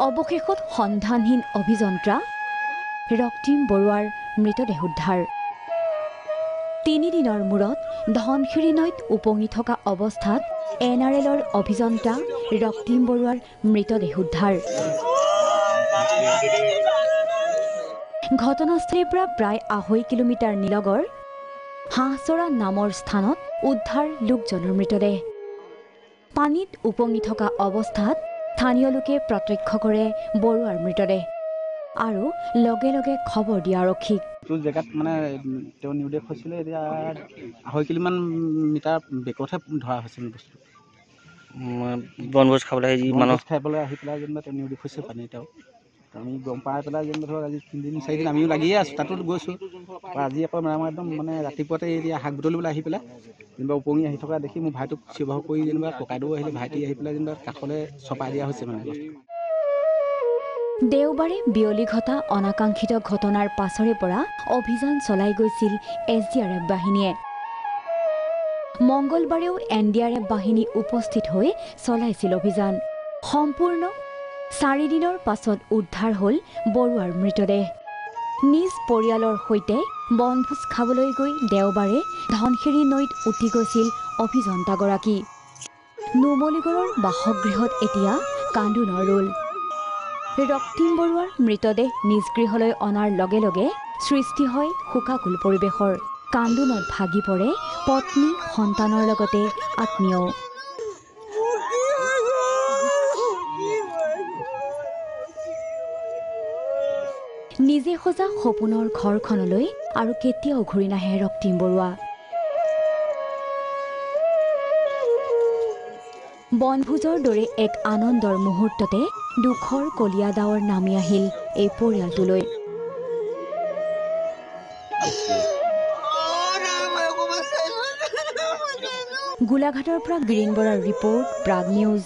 অৱশেষত সন্ধানহীন অভিযন্ত্ৰা ৰক্তিম বৰুৱাৰ মৃতদেহ উদ্ধাৰ 3 দিনৰ মূৰত ধনশিৰি নৈত উপঙি থকা অৱস্থাত NRLৰ অভিযন্তা ৰক্তিম বৰুৱাৰ মৃতদেহ উদ্ধাৰ ঘটনাস্থলীৰ পৰা প্ৰায় 2.5 কিলোমিটাৰ নিলগৰ হাঁহচৰা নামৰ স্থানত উদ্ধাৰ লোকজনৰ মৃতদেহ পানীত উপঙি থকা অৱস্থাত স্থানীয় লোকে প্ৰত্যক্ষ কৰে বৰুৱাৰ মৃতদেহ আৰু লগে লগে খবৰ দিয়া আৰক্ষীক জেগাত মানে তেওঁ নিউদেশ হৈছিলে এতিয়া 2.5 কিলোমিটাৰ মিটাৰ বেকতহে ধৰা হৈছে বস্তু বনভোজ খাবলৈ মানুহ খাবলৈ আহি পেলাই যেনিবা তেওঁ নিউদেশ হৈছে পানী তেওঁ আমি গম পাই পেলাই যেনিবা ধৰক আজি 3-4 দিন আমিও লাগিয়ে আছোঁ তাতো গৈছোঁ আজি আকৌ একদম মানে ৰাতিপুৱাতে এতিয়া শাক বুটলিবলৈ আহি পেলাই যেনিবা উপঙি আহি থকা দেখি মোৰ ভাইটোক চিঞৰ কৰি যেনিবা ককাইদেউ আহিলে ভাইটি আহি পেলাই যেনিবা কাষলৈ চপাই দিয়া হৈছে মানে দেওবাৰে বিয়লি ঘটা অনাকাংক্ষিত ঘটনাৰ পাছৰে পৰা অভিযান চলাই গৈছিল SDRF বাহিনীয়ে মঙ্গলবাৰেও NDRF বাহিনী উপস্থিত হৈ চলাইছিল অভিযান সম্পূৰ্ণ 4 দিনৰ পাছত উদ্ধাৰ হ'ল বৰুৱাৰ মৃতদেহ নিজ পৰিয়ালৰ সৈতে বনভোজ খাবলৈ গৈ দেওবাৰে ধনশিৰি নৈত উটি গৈছিল অভিযন্তাগৰাকী নুমলীগড়ৰ বাসগৃহত এতিয়া কান্দোনৰ ৰোল ৰক্তিম বৰুৱাৰ মৃতদেহ নিজ গৃহলৈ অনাৰ লগে লগে সৃষ্টি হয় শোকাকুল পৰিৱেশৰ কান্দোনত ভাগি পৰে পত্নী সন্তানৰ লগতে আত্মীয় নিজে সজা সপোনৰ ঘৰখনলৈ আৰু কেতিয়াও ঘূৰি নাহে ৰক্তিম বৰুৱা বনভোজৰ দৰে এক আনন্দৰ মুহূৰ্ততে দুখৰ কলীয়া ডাৱৰ নামি আহিল এই পৰিয়ালটোলৈ গোলাঘাটৰ পৰা গিৰিণ বৰাৰ ৰিপৰ্ট প্ৰাগ নিউজ